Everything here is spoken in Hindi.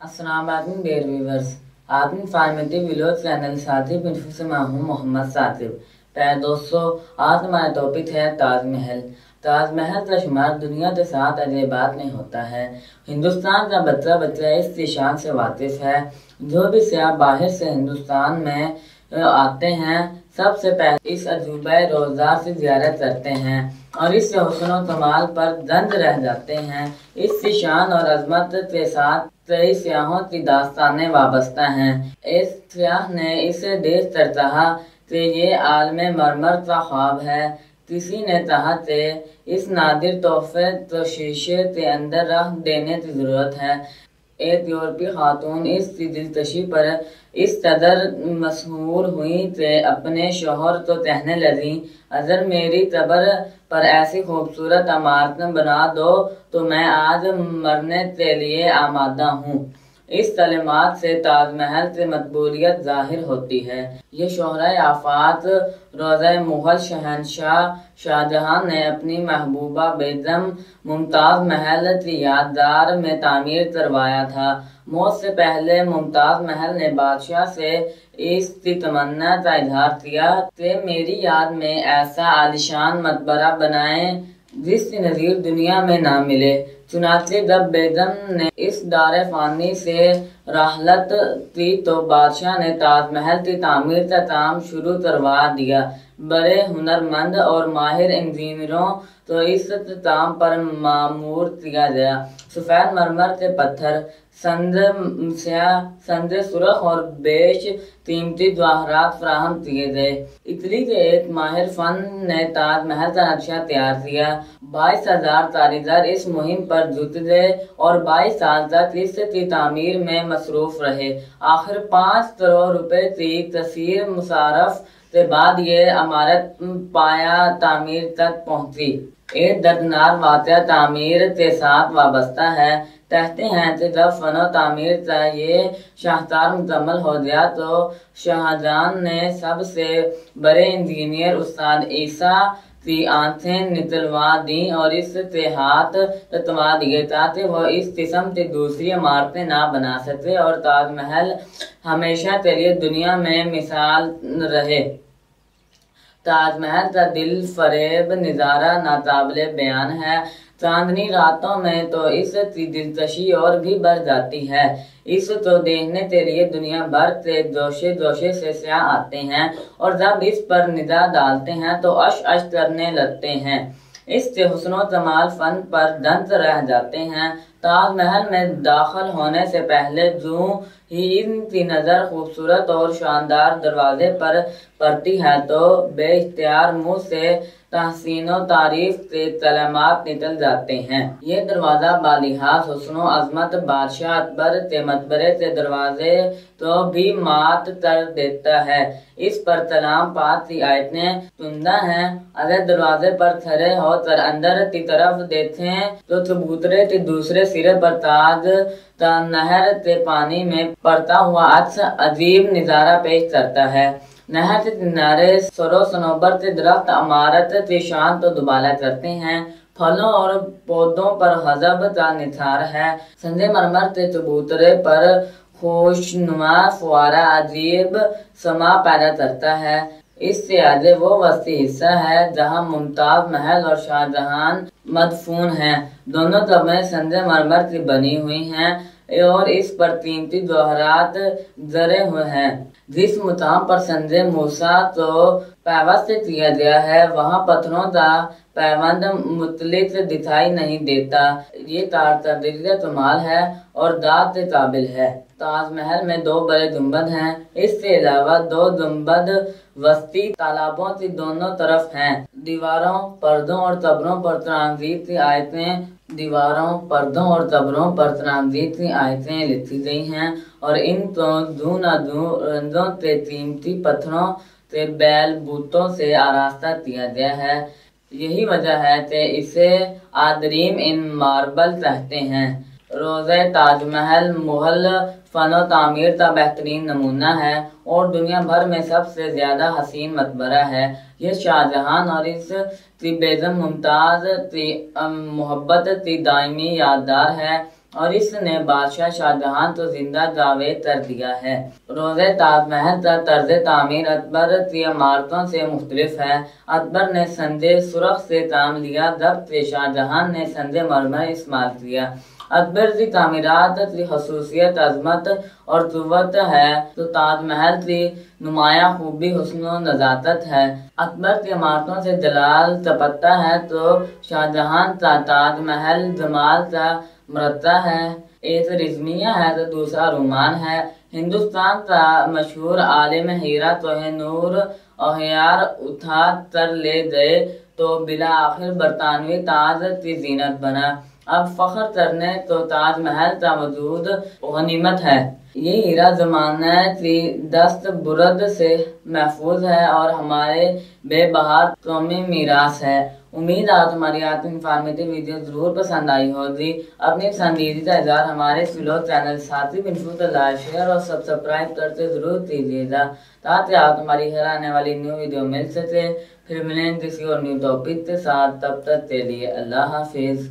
अस्सलाम वालेकुम डियर व्यूवर्स। आप इंफॉर्मेटिव व्लॉग चैनल साथिब इन्फो से मैं हूँ मोहम्मद साकिब। प्यारे दोस्तों, आज हमारा टॉपिक है ताजमहल। ताजमहल का शुमार दुनिया के 7 अजूबात में होता है। हिंदुस्तान का बच्चा बच्चा इसकी शान से वाकिफ है। जो भी सयाह बाहर से हिंदुस्तान में आते हैं, सबसे पहले इस अजूबा रोज़ा से ज़ियारत करते हैं और इससे हुस्न व कमाल पर दंग रह जाते हैं। इसकी शान और अजमत के साथ कई सयाहों की दास्तानें वाबस्ता हैं। इस सयाह ने इसे देख कर कहा कि ये आलमे मरमर का ख्वाब है। किसी ने कहा कि इस नादिर तोहफे तो शीशे के अंदर रख देने की ज़रूरत है। एक यूरोपीय खातून इसकी दिलकशी पर इस कदर मशहूर हुई कि अपने शोहर को कहने लगी, अगर मेरी कब्र पर ऐसी खूबसूरत इमारत बना दो तो मैं आज मरने के लिए आमादा हूँ। इस कलिमात से ताजमहल की मकबूलियत जाहिर होती है। ये शोहरा आफात रोज़ा मुग़ल शहनशाह शाहजहां ने अपनी महबूबा बेगम मुमताज़ महल की यादगार में तामीर करवाया था। मौत से पहले मुमताज़ महल ने बादशाह से इसकी तमन्ना का इजहार किया कि मेरी याद में ऐसा आलिशान मकबरा बनाएं जिसकी नज़ीर दुनिया में ना मिले। चुनाचे जब बेगम ने इस दारे फानी से राहलत की तो बादशाह ने ताजमहल की तामीर का काम शुरू करवा दिया। बड़े हुनरमंद और माहिर इंजीनियरों तो इस काम पर मामूर किया गया। सफ़ेद मरमर के पत्थर, संदे सुरख और बेश कीमती जवाहरात फराहम किए गए। इटली के एक माहिर फन ने ताजमहल का नक्शा तैयार किया। 22,000 कारीगर इस मुहिम पर जुट गए और 22 साल तक इसकी तामीर में मसरूफ रहे। आखिर 5 करोड़ रुपए की कसीर मुसारफ के बाद ये इमारत पाया तामीर तक पहुंची। एक दर्दनाक वाक़या तामीर के साथ वाबस्ता है। कहते हैं कि जब फनो तामीर का ये शाहकार मुकम्मल हो गया तो शाहजहां ने सबसे बड़े इंजीनियर उस्ताद ईसा की आंखें निकलवा दी और इसके हाथ कटवा दिए ताकि वो इस किस्म की दूसरी इमारतें ना बना सके और ताजमहल हमेशा के लिए दुनिया में मिसाल रहे। ताजमहल का दिल फरेब नज़ारा नाकाबिले बयान है। चांदनी रातों में तो इसकी दिलकशी और भी बढ़ जाती है। इसको देखने के लिए दुनिया भर से जोशे से सयाह आते हैं और जब इस पर निगाह डालते हैं तो अश करने लगते हैं। इससे हुस्न जमाल फन पर दंग रह जाते हैं। ताजमहल में दाखिल होने से पहले जो ही इनकी नज़र खूबसूरत और शानदार दरवाजे पर पड़ती है तो बेइख्तियार मुंह से तहसीन व तारीफ के कलमात निकल जाते हैं। ये दरवाज़ा बालिहाज हुस्न अजमत बादशाह अकबर के मकबरे के दरवाजे तो भी मात कर देता है। इस पर कलाम पाक की आयतें चुंदा हैं। अगर दरवाजे पर खड़े होकर अंदर की तरफ देखें तो चबूतरे के दूसरे सिरे पर ताज नहर के पानी में पड़ता हुआ अक्स अजीब नज़ारा पेश करता है। नहर के किनारे सरो सनोबर के दरख्त इमारत की शान तो दुबाला करते हैं। फलों और पौधों पर गजब का निखार है। संगमरमर के चबूतरे पर खुशनुमा फुआरा अजीब समा पैदा करता है। इससे आगे वो वसी हिस्सा है जहाँ मुमताज महल और शाहजहां मदफून हैं। दोनों कब्रें संगमरमर की बनी हुई हैं और इस पर कीमती जवाहरात जरे हुए हैं। जिस मुकाम पर संजय मूसा को पैवस्त किया गया है वहाँ पत्थरों का पैबंद मुतलिक दिखाई नहीं देता। ये कारकर्दगी कमाल है और दाद के काबिल है। ताजमहल में 2 बड़े गुंबद हैं। इसके अलावा 2 गुंबद वस्ती तालाबों की दोनों तरफ हैं। दीवारों, पर्दों और कब्रों पर तरांगीर की आयतें लिखी गई हैं और इन रंगों के कीमती पत्थरों के बैल बूतों से आरास्ता किया गया है। यही वजह है कि इसे आदरीम इन मार्बल कहते हैं। रोज़ा ताजमहल मुग़ल फ़नो तामीर का बेहतरीन नमूना है और दुनिया भर में सबसे ज़्यादा हसीन मकबरा है। यह शाहजहां और इसकी बेगम मुमताज़ की मोहब्बत की दायमी यादगार है और इसने बादशाह शाहजहां तो जिंदा जावेद कर दिया है। रोज़े ताजमहल का तर्ज तामीर अकबर की इमारतों से मुख्तलिफ है। अकबर ने संदे सुरख से काम लिया जबकि शाहजहां ने संदे मरमर इस्तेमाल किया। अकबर की तामीरात की खसूसियत अजमत और कुव्वत है तो ताजमहल की नुमाया खूबी हुस्न नज़ाकत है। अकबर की इमारतों से जलाल चपकता है तो शाहजहां का ताजमहल जमाल का मरता है। एक रिजमिया है तो दूसरा रोमान है। हिंदुस्तान का मशहूर आलिम हीरा कोहिनूर औहियार उठा कर ले गए तो बिला आखिर बरतानवी ताज की जीनत बना। अब फख्र करने तो ताजमहल का वजूद गनीमत है। ये हीरा ज़माना की दस्त बुरद से महफूज है और हमारे बेबहार कौमी मीरास है। उम्मीद है तुम्हारी आज इंफॉर्मेटिव वीडियो ज़रूर पसंद आई होगी। अपनी पसंदीदा इज़हार हमारे स्लो चैनल साथी बिनफू को लाइक शेयर और सब्सक्राइब करके ज़रूर कीजिएगा ताकि आप हमारी हर आने वाली न्यू वीडियो मिल सके। फिर मिलेंगे किसी और न्यू टॉपिक के साथ, तब तक के लिए अल्लाह हाफिज़।